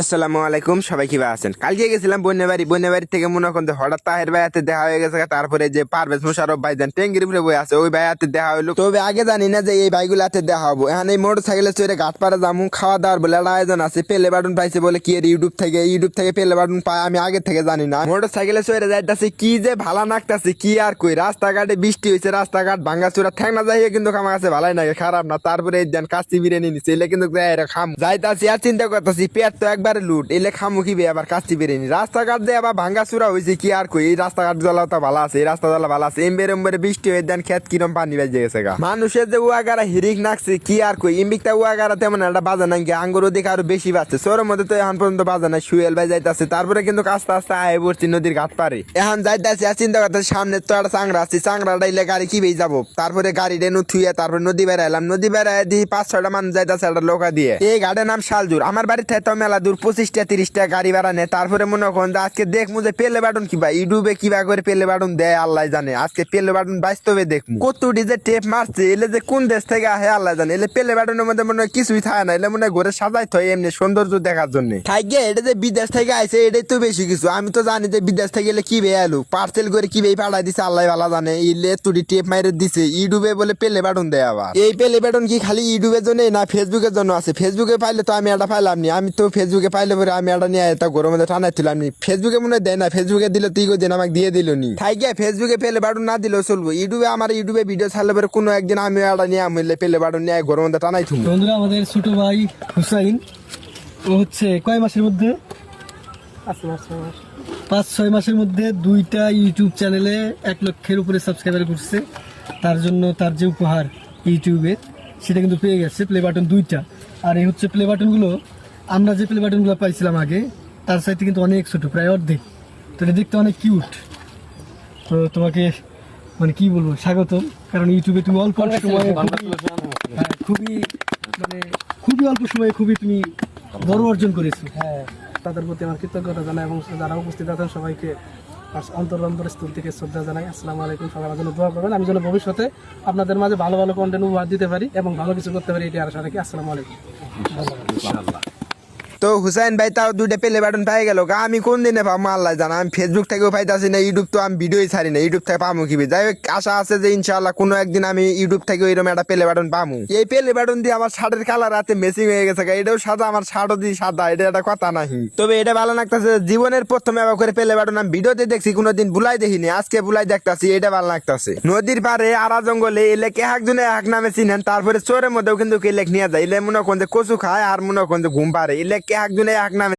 আসসালামু আলাইকুম, সবাই কিভাবে আছেন? কালকে গেছিলাম বন্যবাড়ি থেকে মনে করেন যে হঠাৎ তাহের ভাই হাতে দেখা হয়ে গেছে। তারপরে যে পারভেজ মোশাররফ ভাইজান টেঙ্গির উপরে বই আছে, ওই ভাই হাতে দেখা হইলো। তবে আগে জানি না যে এই ভাইগুলো হাতে দেখা হবো। এখন এই মোটর সাইকেলে চড়ে ঘাট পাড়া যামু, খাওয়া দাওয়ার বলে একটা আয়োজন আছে। পেলে বাটন পাইছে বলে কি এর ইউটিউব থেকে পেলে বাটন পায়, আমি আগে থেকে জানি না। মোটর সাইকেলে চড়ে যাইতাছি, কি যে ভালা নাকতাছি কি আর কই। রাস্তাঘাটে বৃষ্টি হয়েছে, রাস্তাঘাট ভাঙ্গা চূড়া ঠেংনা যাইয়ে কিন্তু আমার কাছে ভালাই লাগে, খারাপ না। তারপরে এই দেন কাচ্চি বিরিয়ানি নিচ্ছে, এলে কিন্তু খাম যাইতাছি আর চিন্তা করতেছি পেট তো একবারে লুট, এলে খামু কি বে আবার কাচ্চি বিরিয়ানি। রাস্তাঘাট দিয়ে আবার ভাঙ্গা চূড়া হয়েছে, কি আর কই। এই রাস্তাঘাট জ্বলা তো ভালো আছে, এই রাস্তা জ্বলা ভালো আছে। এমবেরে বৃষ্টি হয়ে দেন খেত কিরম পানি বেজে গেছে গা। মানুষের যে উয়াগারা হিরিক নাকছে কি আর কই। ইম্বিকটা উয়াগারা তেমন একটা বাজা নাই, আঙ্গুর ওদিকে আরো বেশি বাজছে। শোরের মধ্যে তো এখন পর্যন্ত বাজা নাই, শুয়েল ভাই যাইতাছে। তারপরে কিন্তু আস্তে আস্তে আয় পড়ছি নদীর ঘাট পারে। এখন যাইতাছি আর চিন্তা করতেছি সামনে তো একটা চাংরা আছে, চাংরাটা ইলে গাড়ি কি বেয়ে যাবো। তারপরে গাড়ি রেনু থুয়ে তারপরে নদী বেড়া এলাম। নদী বেড়ায় দিই 5-6টা মানুষ যাইতাছে একটা লোকা দিয়ে। এই ঘাটের নাম শালজুর। আমার বাড়ি থেকে তো মেলা দূর, 25-30টা গাড়ি ভাড়া নেয়। তারপরে মনে করেন যে আজকে দেখমু যে পেলে বাটন কিবা ইউটিউবে কিবা করে পেলে বাটন দেয় আল্লাহ জানে। আজকে পেলে বাটন বাস্তবে দেখমু কতটি যে টেপ মারছে, এলে যে কোন দেশ থেকে আহে আল্লাহ জানে। এলে পেলে বাটনের মধ্যে মনে হয় কিছুই থাকে না, এলে মনে হয় ঘরে সাজাই থয় এমনি সৌন্দর্য দেখার জন্য থাকে। এটা যে বিদেশ থেকে আইছে এটাই তো বেশি কিছু। আমি তো জানি যে বিদেশ থেকে এলে কি বেয়ে আলু পার্সেল করে কি বেয়ে পাঠাই দিছে আল্লাহ ভালো জানে। এলে তুটি টেপ মাইরে দিছে ইউটিউবে বলে পেলে বাটন দেয়। আবার এই পেলে বাটন কি খালি ইউটিউবের জন্য না ফেসবুকের জন্য আছে? ফেসবুকে পাইলে তো আমি এটা পাইলাম নি। আমি তো ফেসবুকে পাইলে পরে আমি এটা নিয়ে এটা গরমের মধ্যে টানাই তুলাম নি। ফেসবুকে মনে হয় দেয় না, ফেসবুকে দিলে তুই দিন আমাকে দিয়ে দিল নি। থাইকে ফেসবুকে পেলে বাটন না দিলেও চলবো। ইউটিউবে ভিডিও ছাড়লে পরে কোনো একদিন আমি এটা নিয়ে আমি পেলে বাটন নিয়ে গরমের মধ্যে টানাই তুমি। বন্ধুরা, আমাদের ছোট ভাই হুসাইন ও হচ্ছে কয় মাসের মধ্যে 5-6 মাসের মধ্যে 2টা ইউটিউব চ্যানেলে 1 লক্ষের উপরে সাবস্ক্রাইবার করছে। তার জন্য তার যে উপহার ইউটিউবে সেটা কিন্তু পেয়ে গেছে, প্লে বাটন 2টা। আর এই হচ্ছে প্লে বাটনগুলো, আমরা যে প্লে বাটনগুলো পাইছিলাম আগে তার সাথে কিন্তু অনেক ছোট, প্রায় অর্ধেক। তো এটা দেখতে অনেক কিউট। তো তোমাকে মানে কি বলবো, স্বাগতম। কারণ ইউটিউবে তুমি অল্প সময়ে খুবই অল্প সময়ে তুমি বড় অর্জন করেছো। হ্যাঁ, তাদের প্রতি আমার কৃতজ্ঞতা জানাই এবং যারা উপস্থিত আছেন সবাইকে অন্তরস্থল থেকে শ্রদ্ধা জানাই। আসসালামু আলাইকুম। সবাই আমার জন্য দোয়া করবেন, আমি যেন ভবিষ্যতে আপনাদের মাঝে ভালো ভালো কন্টেন্ট উপহার দিতে পারি এবং ভালো কিছু করতে পারি, এটি আশা রাখি। আসসালামু আলাইকুম। তো হুসাইন ভাই তাও 2টা পেলে বাটন পাই গেল। আমি কোন দিনে পাবো আল্লাহ জানা। আমি ফেসবুক থেকেও পাইতাছি না, ইউটিউব তো আমি ভিডিওই ছাড়ি না, ইউটিউব থেকে পাবো কি। যাই হোক, আশা আছে যে ইনশাআল্লাহ কোনো একদিন আমি ইউটিউব থেকে ওইরকম একটা পেলে বাটন পাবো। এই পেলে বাটন দিয়ে আমার শার্টের কালার রাতে মেসিং হয়ে গেছে, এটাও সাদা, আমার শার্টও দিয়ে সাদা, এটা একটা কথা নাহি। তবে এটা ভালো লাগতেছে, জীবনের প্রথমে আবার করে পেলে বাটন আমি ভিডিওতে দেখছি, কোনোদিন ভুলাই দেখিনি, আজকে ভুলাই দেখতাছি, এটা ভালো লাগতেছে। নদীর পারে আড়া জঙ্গলে এলে কে একজনে এক নামে চিনেন। তারপরে চোরের মধ্যেও কিন্তু কে লেখ নিয়ে যায়, এলে মনে করেন যে কচু খায় আর মনে করেন যে ঘুম পারে, এলে কে একজনে এক নামে